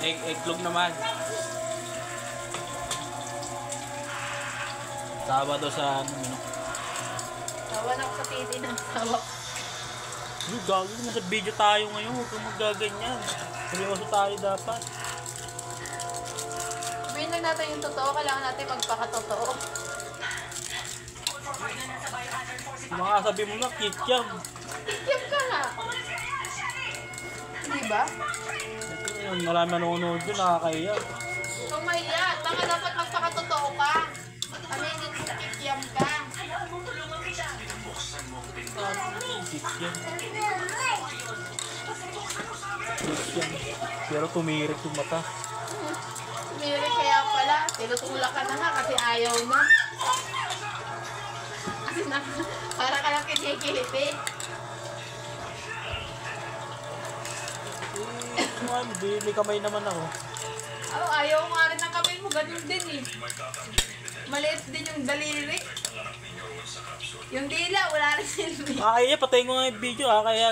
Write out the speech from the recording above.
Eklog naman. Tawa daw sa ano. Tawa na ako sa PT ng tawa. Uy, gagawin na sa video tayo ngayon. Huwag kang magaganyan. Seryoso tayo dapat. Sabihin lang natin yung totoo. Kailangan natin magpakatotoo. Mga sabi mo na, kikyam. Kikyam ka nga. Diba? Marami nanonood yun, nakakahiya. Kung mahiya, baka dapat magpakatotoo ka. Kami hindi kikyam ka. Kikyam. Kikyam. Pero tumirik yung mata. Miri kaya pala, tinutulak ka na nga kasi ayaw na. Kasi na, para ka lang kinikiliti. May kamay naman ako. Oh, ayaw nga rin ng kamay mo, ganun din eh. Maliit din yung daliri. Yung dila, wala rin silbi. Kaya, patayin ko nga yung video, kaya.